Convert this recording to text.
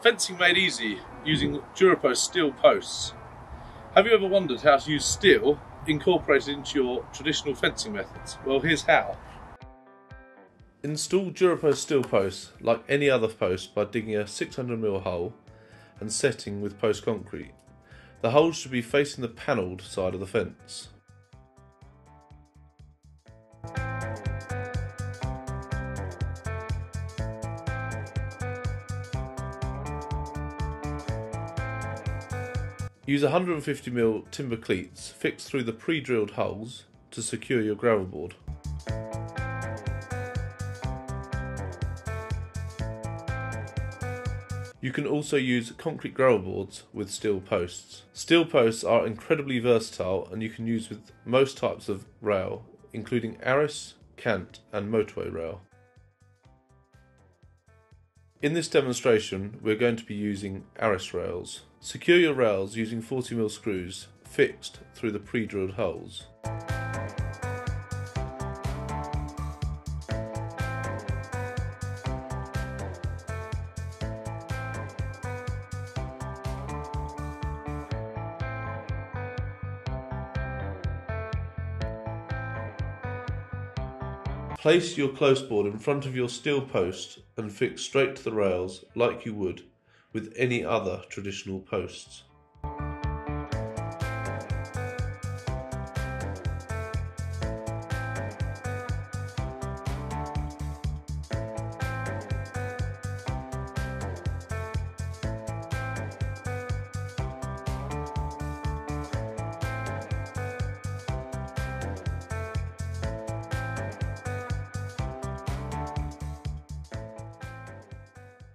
Fencing made easy using DuraPost steel posts. Have you ever wondered how to use steel incorporated into your traditional fencing methods? Well, here's how. Install DuraPost steel posts like any other post by digging a 600mm hole and setting with post concrete. The holes should be facing the panelled side of the fence. Use 150mm timber cleats fixed through the pre-drilled holes to secure your gravel board. You can also use concrete gravel boards with steel posts. Steel posts are incredibly versatile and you can use with most types of rail, including arris, cant and motorway rail. In this demonstration, we're going to be using arris rails. Secure your rails using 40mm screws fixed through the pre-drilled holes. Place your close board in front of your steel post and fix straight to the rails like you would with any other traditional posts.